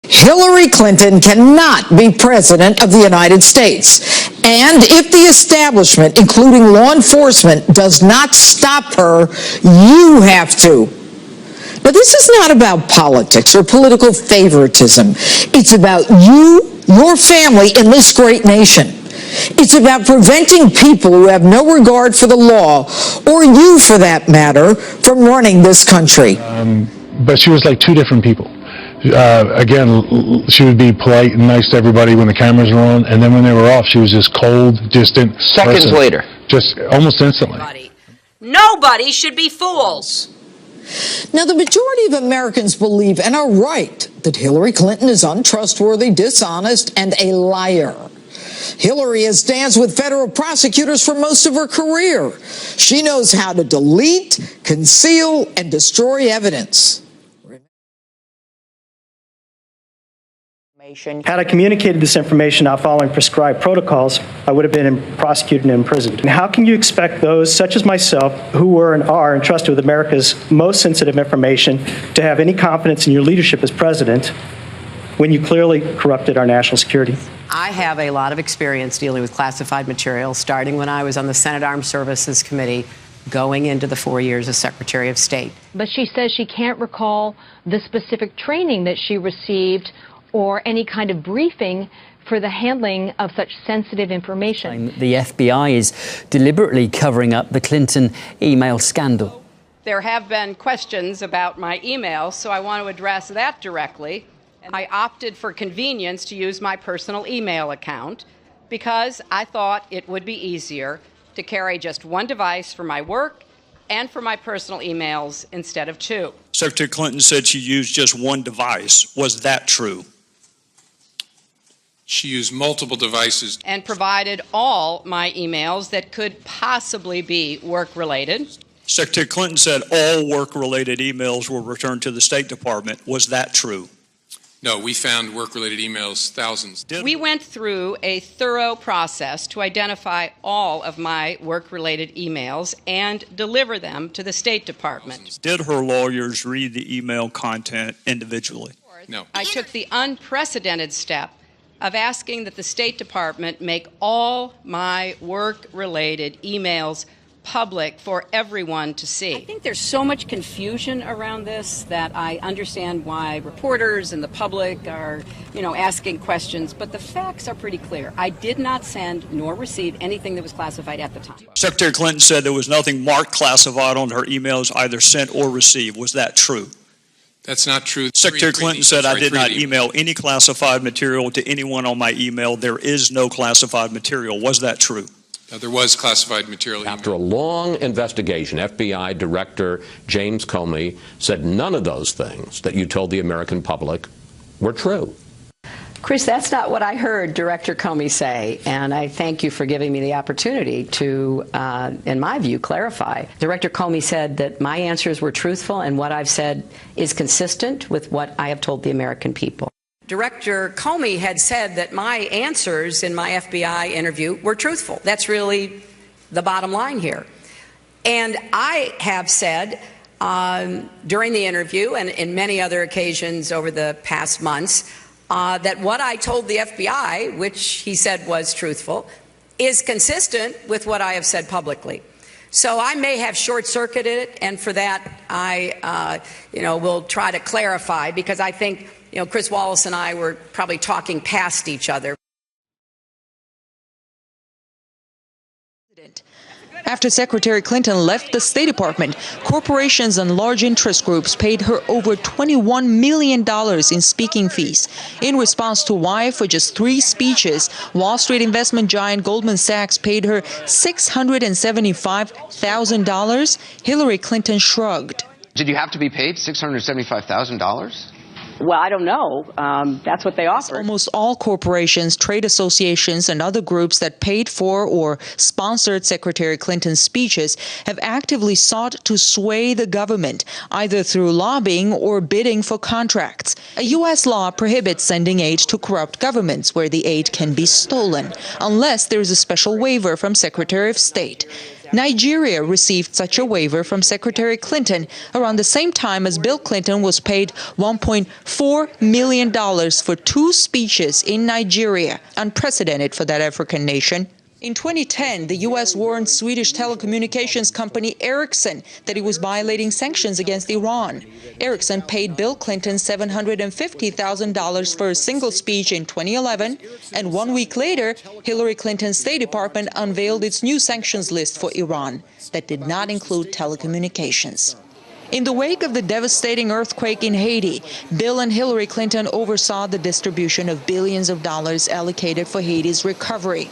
Hillary Clinton cannot be president of the United States. And if the establishment, including law enforcement, does not stop her, you have to. Now, this is not about politics or political favoritism. It's about you, your family, and this great nation. It's about preventing people who have no regard for the law, or you for that matter, from running this country. But she was like two different people. Again, she would be polite and nice to everybody when the cameras were on, and then when they were off, she was just cold, distant. Seconds later. Just almost instantly. Nobody should be fools. Now, the majority of Americans believe, and are right, that Hillary Clinton is untrustworthy, dishonest, and a liar. Hillary has danced with federal prosecutors for most of her career. She knows how to delete, conceal, and destroy evidence. Had I communicated this information not following prescribed protocols, I would have been prosecuted and imprisoned. And how can you expect those, such as myself, who were and are entrusted with America's most sensitive information, to have any confidence in your leadership as president when you clearly corrupted our national security? I have a lot of experience dealing with classified material, starting when I was on the Senate Armed Services Committee, going into the 4 years as Secretary of State. But she says she can't recall the specific training that she received or any kind of briefing for the handling of such sensitive information. The FBI is deliberately covering up the Clinton email scandal. There have been questions about my emails, so I want to address that directly. I opted for convenience to use my personal email account because I thought it would be easier to carry just one device for my work and for my personal emails instead of two. Secretary Clinton said she used just one device. Was that true? She used multiple devices. And provided all my emails that could possibly be work-related. Secretary Clinton said all work-related emails were returned to the State Department. Was that true? No, we found work-related emails, thousands. We went through a thorough process to identify all of my work-related emails and deliver them to the State Department. Did her lawyers read the email content individually? No. I took the unprecedented step of asking that the State Department make all my work-related emails public for everyone to see. I think there's so much confusion around this that I understand why reporters and the public are, asking questions, but the facts are pretty clear. I did not send nor receive anything that was classified at the time. Secretary Clinton said there was nothing marked classified on her emails either sent or received. Was that true? That's not true. Secretary Clinton said I did not email any classified material to anyone on my email. There is no classified material. Was that true? There was classified material. After a long investigation, FBI Director James Comey said none of those things that you told the American public were true. Chris, that's not what I heard Director Comey say, and I thank you for giving me the opportunity to, in my view, clarify. Director Comey said that my answers were truthful and what I've said is consistent with what I have told the American people. Director Comey had said that my answers in my FBI interview were truthful. That's really the bottom line here. And I have said during the interview and in many other occasions over the past months that what I told the FBI, which he said was truthful, is consistent with what I have said publicly. So I may have short-circuited it, and for that I will try to clarify, because I think Chris Wallace and I were probably talking past each other. After Secretary Clinton left the State Department, corporations and large interest groups paid her over $21 million in speaking fees. In response to why, for just 3 speeches, Wall Street investment giant Goldman Sachs paid her $675,000, Hillary Clinton shrugged. Did you have to be paid $675,000? Well, I don't know. That's what they offer. Almost all corporations, trade associations, and other groups that paid for or sponsored Secretary Clinton's speeches have actively sought to sway the government, either through lobbying or bidding for contracts. A U.S. law prohibits sending aid to corrupt governments where the aid can be stolen, unless there is a special waiver from Secretary of State. Nigeria received such a waiver from Secretary Clinton around the same time as Bill Clinton was paid $1.4 million for 2 speeches in Nigeria, unprecedented for that African nation. In 2010, the U.S. warned Swedish telecommunications company Ericsson that it was violating sanctions against Iran. Ericsson paid Bill Clinton $750,000 for a single speech in 2011, and 1 week later, Hillary Clinton's State Department unveiled its new sanctions list for Iran that did not include telecommunications. In the wake of the devastating earthquake in Haiti, Bill and Hillary Clinton oversaw the distribution of billions of dollars allocated for Haiti's recovery.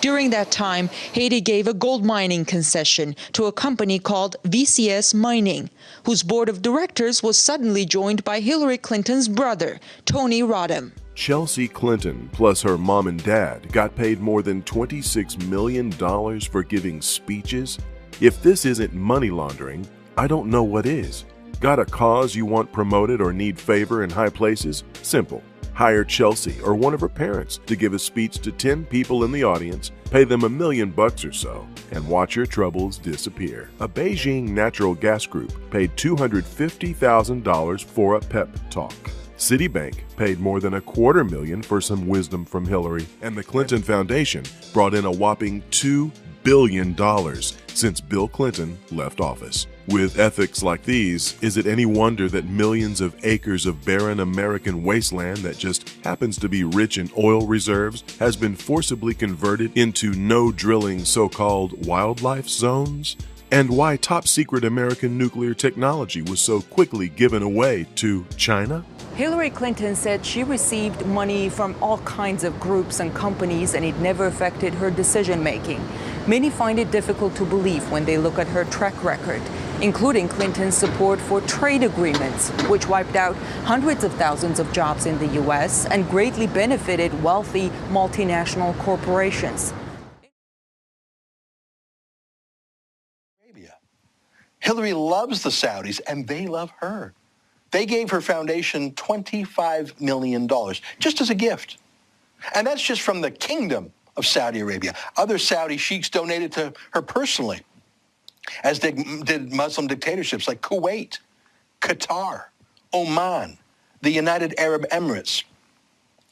During that time, Haiti gave a gold mining concession to a company called VCS Mining, whose board of directors was suddenly joined by Hillary Clinton's brother, Tony Rodham. Chelsea Clinton plus her mom and dad got paid more than $26 million for giving speeches. If this isn't money laundering, I don't know what is. Got a cause you want promoted or need favor in high places? Simple. Hire Chelsea or one of her parents to give a speech to 10 people in the audience, pay them $1 million or so, and watch your troubles disappear. A Beijing natural gas group paid $250,000 for a pep talk. Citibank paid more than $250,000 for some wisdom from Hillary, and the Clinton Foundation brought in a whopping $2 billion since Bill Clinton left office. With ethics like these, is it any wonder that millions of acres of barren American wasteland that just happens to be rich in oil reserves has been forcibly converted into no-drilling so-called wildlife zones? And why top-secret American nuclear technology was so quickly given away to China? Hillary Clinton said she received money from all kinds of groups and companies, and it never affected her decision-making. Many find it difficult to believe when they look at her track record, including Clinton's support for trade agreements, which wiped out hundreds of thousands of jobs in the U.S. and greatly benefited wealthy multinational corporations. Hillary loves the Saudis, and they love her. They gave her foundation $25 million, just as a gift. And that's just from the Kingdom of Saudi Arabia. Other Saudi sheiks donated to her personally, as did Muslim dictatorships like Kuwait, Qatar, Oman, the United Arab Emirates.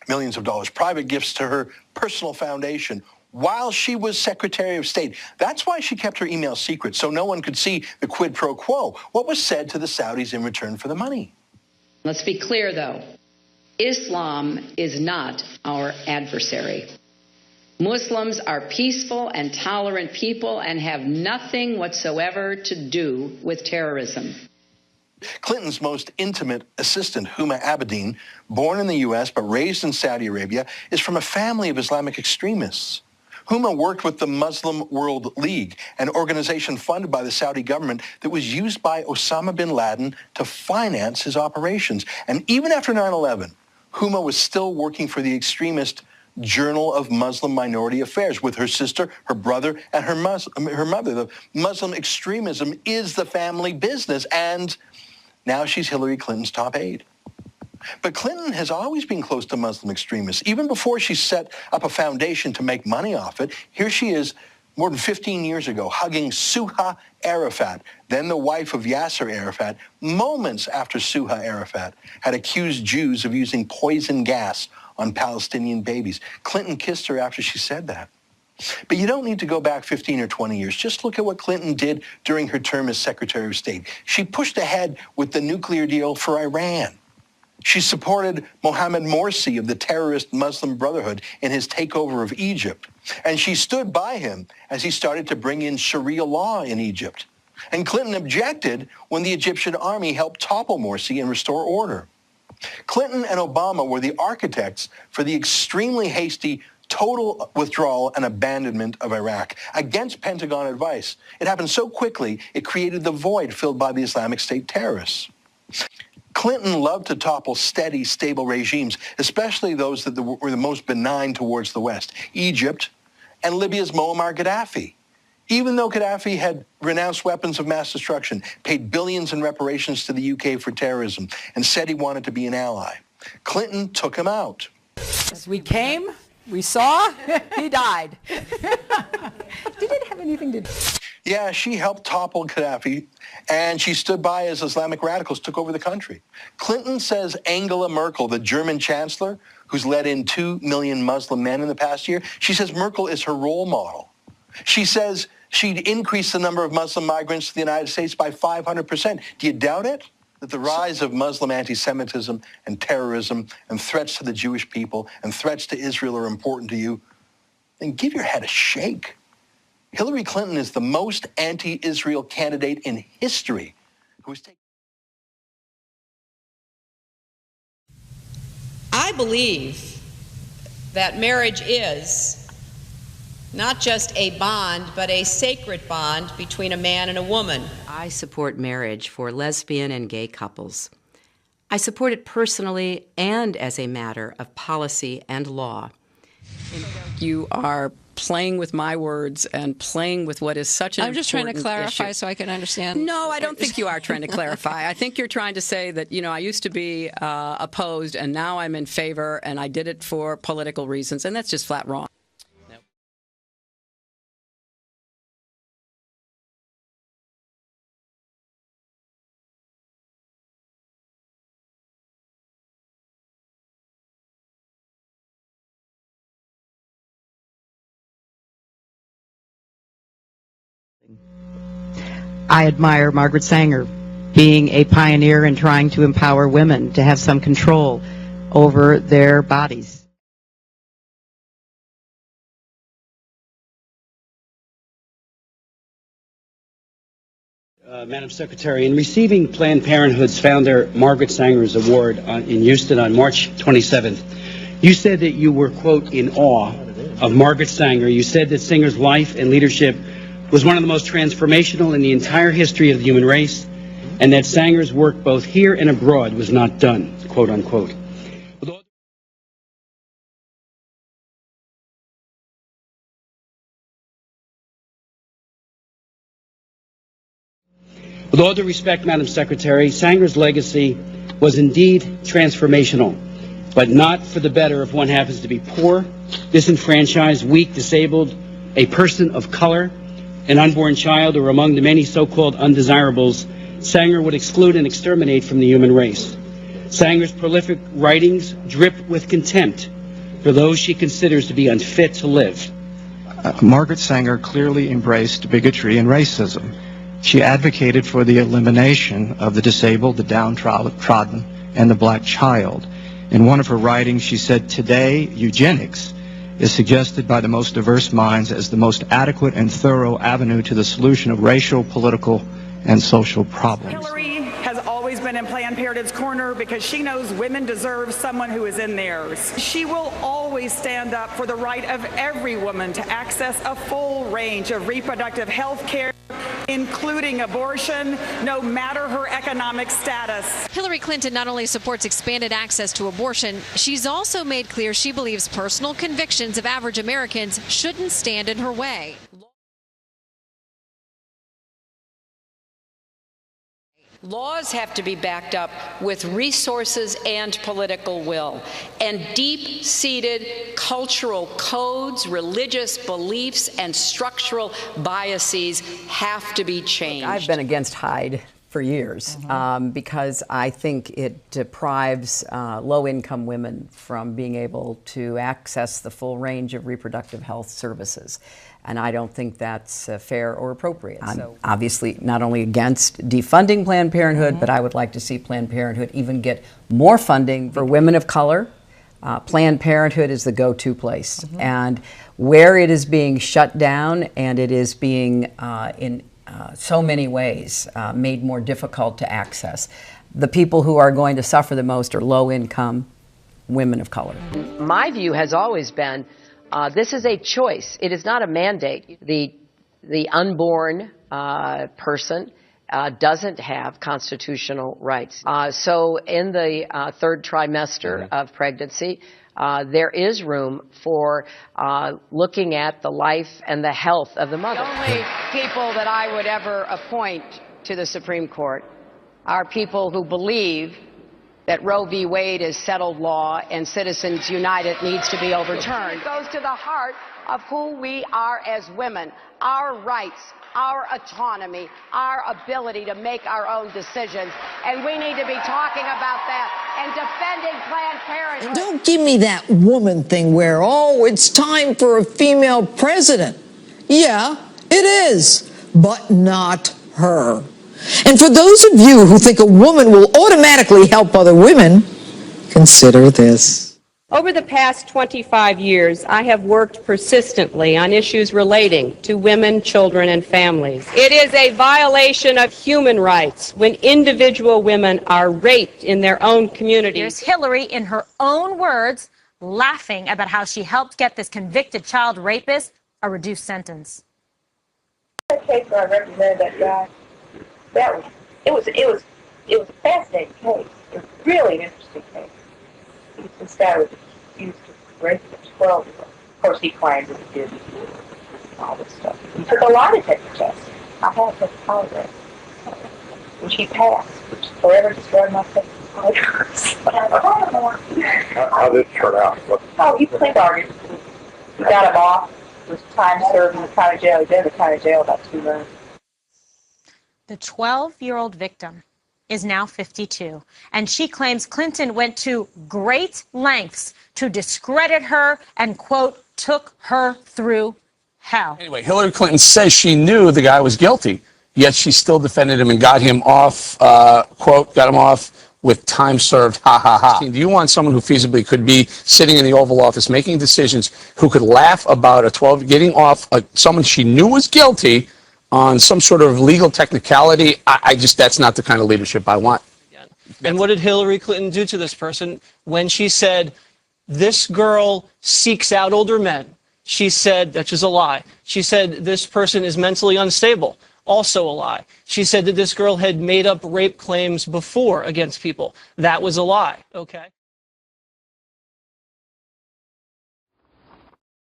Millions of dollars, private gifts to her personal foundation while she was Secretary of State. That's why she kept her email secret, so no one could see the quid pro quo, what was said to the Saudis in return for the money. Let's be clear, though. Islam is not our adversary. Muslims are peaceful and tolerant people and have nothing whatsoever to do with terrorism. Clinton's most intimate assistant, Huma Abedin, born in the U.S. but raised in Saudi Arabia, is from a family of Islamic extremists. Huma worked with the Muslim World League, an organization funded by the Saudi government that was used by Osama bin Laden to finance his operations. And even after 9/11, Huma was still working for the extremist Journal of Muslim Minority Affairs with her sister, her brother, and her mother. The Muslim extremism is the family business, and now she's Hillary Clinton's top aide. But Clinton has always been close to Muslim extremists. Even before she set up a foundation to make money off it, here she is more than 15 years ago hugging Suha Arafat, then the wife of Yasser Arafat, moments after Suha Arafat had accused Jews of using poison gas on Palestinian babies. Clinton kissed her after she said that. But you don't need to go back 15 or 20 years. Just look at what Clinton did during her term as Secretary of State. She pushed ahead with the nuclear deal for Iran. She supported Mohammed Morsi of the terrorist Muslim Brotherhood in his takeover of Egypt. And she stood by him as he started to bring in Sharia law in Egypt. And Clinton objected when the Egyptian army helped topple Morsi and restore order. Clinton and Obama were the architects for the extremely hasty total withdrawal and abandonment of Iraq against Pentagon advice. It happened so quickly, it created the void filled by the Islamic State terrorists. Clinton loved to topple steady, stable regimes, especially those that were the most benign towards the West, Egypt and Libya's Muammar Gaddafi. Even though Gaddafi had renounced weapons of mass destruction, paid billions in reparations to the UK for terrorism, and said he wanted to be an ally, Clinton took him out. As we came, we saw, he died. Did it have anything to do? Yeah, she helped topple Gaddafi, and she stood by as Islamic radicals took over the country. Clinton says Angela Merkel, the German chancellor, who's let in 2 million Muslim men in the past year, she says Merkel is her role model. She says she'd increase the number of Muslim migrants to the United States by 500%. Do you doubt it? That the rise of Muslim anti-Semitism and terrorism and threats to the Jewish people and threats to Israel are important to you? Then give your head a shake. Hillary Clinton is the most anti-Israel candidate in history who is taking... I believe that marriage is not just a bond, but a sacred bond between a man and a woman. I support marriage for lesbian and gay couples. I support it personally and as a matter of policy and law. You are playing with my words and playing with what is such an I'm just trying to clarify issue. So I can understand. No, I don't think you are trying to clarify. I think you're trying to say that, you know, I used to be opposed and now I'm in favor and I did it for political reasons, and that's just flat wrong. I admire Margaret Sanger being a pioneer in trying to empower women to have some control over their bodies. Madam Secretary, in receiving Planned Parenthood's founder Margaret Sanger's award in Houston on March 27th, you said that you were, quote, in awe of Margaret Sanger. You said that Sanger's life and leadership was one of the most transformational in the entire history of the human race, and that Sanger's work both here and abroad was not done, quote unquote. With all due respect, Madam Secretary, Sanger's legacy was indeed transformational, but not for the better if one happens to be poor, disenfranchised, weak, disabled, a person of color, an unborn child, or among the many so-called undesirables Sanger would exclude and exterminate from the human race. Sanger's prolific writings drip with contempt for those she considers to be unfit to live. Margaret Sanger clearly embraced bigotry and racism. She advocated for the elimination of the disabled, the downtrodden, and the black child. In one of her writings, she said, "Today, eugenics is suggested by the most diverse minds as the most adequate and thorough avenue to the solution of racial, political, and social problems." Hillary has always been in Planned Parenthood's corner because she knows women deserve someone who is in theirs. She will always stand up for the right of every woman to access a full range of reproductive health care, including abortion, no matter her economic status. Hillary Clinton not only supports expanded access to abortion, she's also made clear she believes personal convictions of average Americans shouldn't stand in her way. Laws have to be backed up with resources and political will, and deep-seated cultural codes, religious beliefs, and structural biases have to be changed. I've been against Hyde for years because I think it deprives low-income women from being able to access the full range of reproductive health services. And I don't think that's fair or appropriate. I'm obviously not only against defunding Planned Parenthood, but I would like to see Planned Parenthood even get more funding for women of color. Planned Parenthood is the go-to place. And where it is being shut down and it is being, in so many ways, made more difficult to access, the people who are going to suffer the most are low-income women of color. My view has always been this is a choice. It is not a mandate. The unborn person doesn't have constitutional rights. So in the third trimester of pregnancy, there is room for looking at the life and the health of the mother. The only people that I would ever appoint to the Supreme Court are people who believe that Roe v. Wade is settled law and Citizens United needs to be overturned. It goes to the heart of who we are as women, our rights, our autonomy, our ability to make our own decisions. And we need to be talking about that and defending Planned Parenthood. And don't give me that woman thing where, oh, it's time for a female president. Yeah, it is, but not her. And for those of you who think a woman will automatically help other women, consider this. Over the past 25 years, I have worked persistently on issues relating to women, children, and families. It is a violation of human rights when individual women are raped in their own communities. Here's Hillary, in her own words, laughing about how she helped get this convicted child rapist a reduced sentence. The case where I represented that guy, it was a fascinating case. It was really an interesting case. This guy was accused of raping a 12-year-old. Of course, he claimed that he did all this stuff. He took a lie detector test. I had to polygraph, which he passed, which forever destroyed my faith. How did it turn out? Oh, he plea bargained. We got him off. It was time served in the county jail. He did in the county jail about 2 months. The 12-year-old victim is now 52, and she claims Clinton went to great lengths to discredit her and, quote, took her through hell. Anyway, Hillary Clinton says she knew the guy was guilty, yet she still defended him and got him off, quote, got him off with time served, ha, ha, ha. Do you want someone who feasibly could be sitting in the Oval Office making decisions, who could laugh about getting off someone she knew was guilty on some sort of legal technicality? That's not the kind of leadership I want. And what did Hillary Clinton do to this person when she said, this girl seeks out older men? She said, that's just a lie. She said, this person is mentally unstable. Also a lie. She said that this girl had made up rape claims before against people. That was a lie. Okay.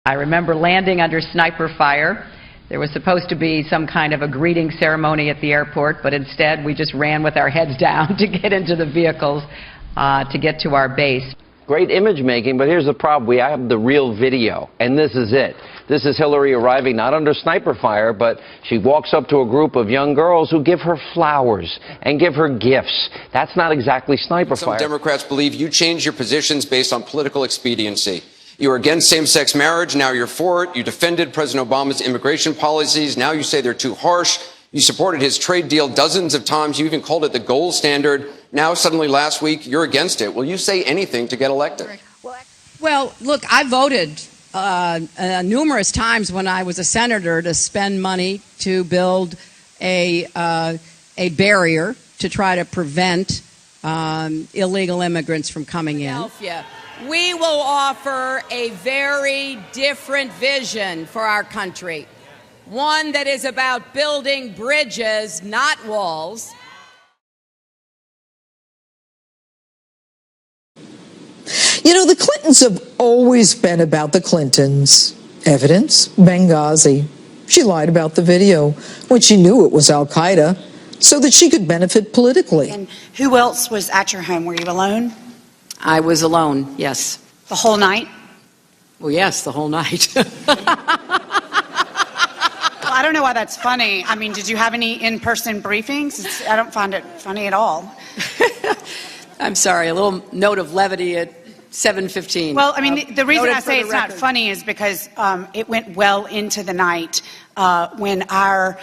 I remember landing under sniper fire. There was supposed to be some kind of a greeting ceremony at the airport, but instead we just ran with our heads down to get into the vehicles to get to our base. Great image making, but here's the problem. We have the real video, and this is it. This is Hillary arriving not under sniper fire, but she walks up to a group of young girls who give her flowers and give her gifts. That's not exactly sniper fire. Some Democrats believe you changed your positions based on political expediency. You were against same-sex marriage, now you're for it. You defended President Obama's immigration policies, now you say they're too harsh. You supported his trade deal dozens of times. You even called it the gold standard. Now, suddenly last week, you're against it. Will you say anything to get elected? Well, look, I voted numerous times when I was a senator to spend money to build a barrier to try to prevent illegal immigrants from coming in. We will offer a very different vision for our country, one that is about building bridges, not walls. You know, the Clintons have always been about the Clintons. Evidence, Benghazi. She lied about the video when she knew it was al-Qaeda so that she could benefit politically. And who else was at your home? Were you alone? I was alone, yes. The whole night? Well, yes, the whole night. Well, I don't know why that's funny. I mean, did you have any in-person briefings? I don't find it funny at all. I'm sorry, a little note of levity at 7:15. Well, I mean, the reason I say it's not funny is because it went well into the night when our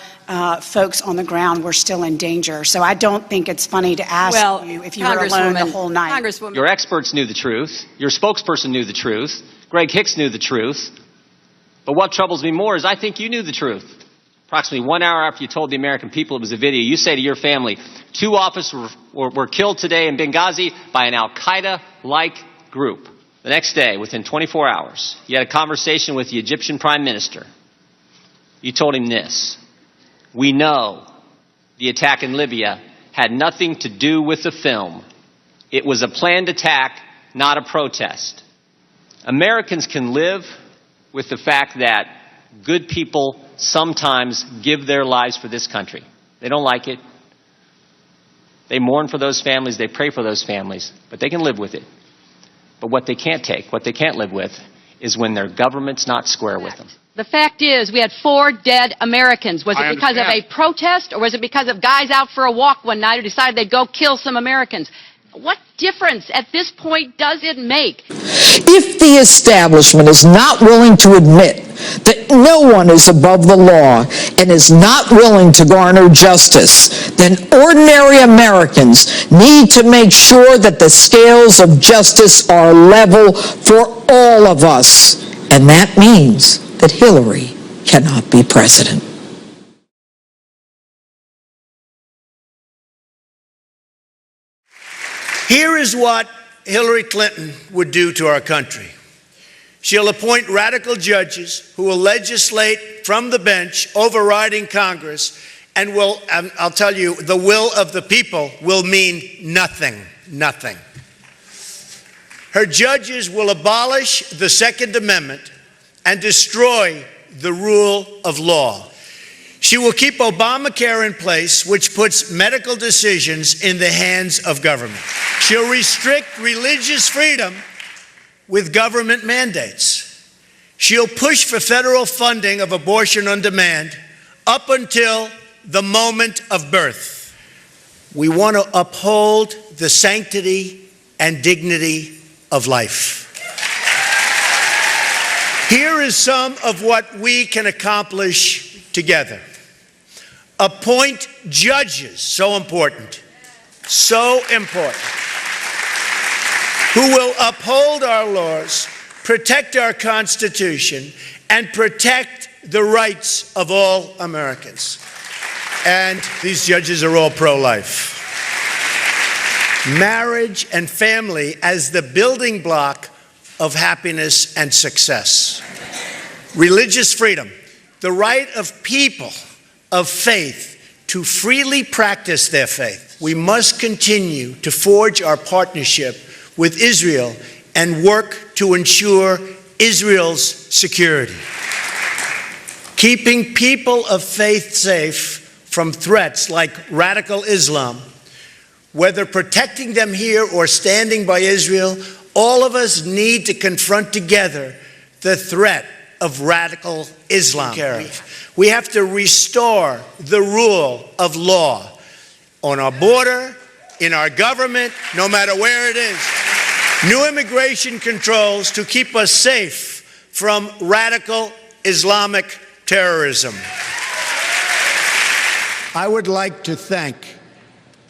folks on the ground were still in danger. So I don't think it's funny to ask you if you were alone the whole night. Your experts knew the truth. Your spokesperson knew the truth. Greg Hicks knew the truth. But what troubles me more is I think you knew the truth. Approximately 1 hour after you told the American people it was a video, you say to your family, 2 officers were killed today in Benghazi by an al-Qaeda-like group. The next day, within 24 hours, you had a conversation with the Egyptian Prime Minister. You told him this: we know the attack in Libya had nothing to do with the film. It was a planned attack, not a protest. Americans can live with the fact that good people sometimes give their lives for this country. They don't like it. They mourn for those families. They pray for those families. But they can live with it. But what they can't take, what they can't live with, is when their government's not square with them. The fact is, we had 4 dead Americans. Was it because of a protest, or was it because of guys out for a walk one night who decided they'd go kill some Americans? What difference at this point does it make? If the establishment is not willing to admit that no one is above the law and is not willing to garner justice, then ordinary Americans need to make sure that the scales of justice are level for all of us. And that means that Hillary cannot be president. Here is what Hillary Clinton would do to our country. She'll appoint radical judges who will legislate from the bench, overriding Congress, and will, I'll tell you, the will of the people will mean nothing, nothing. Her judges will abolish the Second Amendment and destroy the rule of law. She will keep Obamacare in place, which puts medical decisions in the hands of government. She'll restrict religious freedom with government mandates. She'll push for federal funding of abortion on demand up until the moment of birth. We want to uphold the sanctity and dignity of life. Here is some of what we can accomplish together. Appoint judges, so important, who will uphold our laws, protect our Constitution, and protect the rights of all Americans. And these judges are all pro-life. Marriage and family as the building block of happiness and success. Religious freedom, the right of people of faith to freely practice their faith. We must continue to forge our partnership with Israel and work to ensure Israel's security. Keeping people of faith safe from threats like radical Islam, whether protecting them here or standing by Israel, all of us need to confront together the threat of radical Islam. We have to restore the rule of law on our border, in our government, no matter where it is. New immigration controls to keep us safe from radical Islamic terrorism. I would like to thank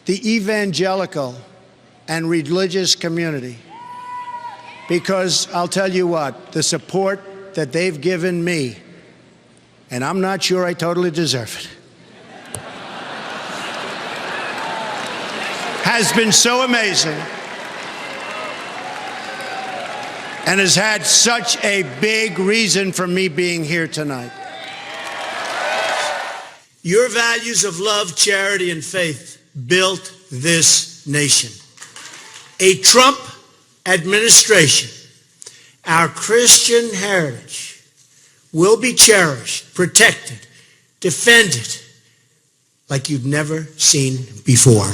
the evangelical and religious community, because I'll tell you what, the support that they've given me, and I'm not sure I totally deserve it, has been so amazing and has had such a big reason for me being here tonight. Your values of love, charity, and faith built this nation. A Trump administration, our Christian heritage will be cherished, protected, defended like you've never seen before.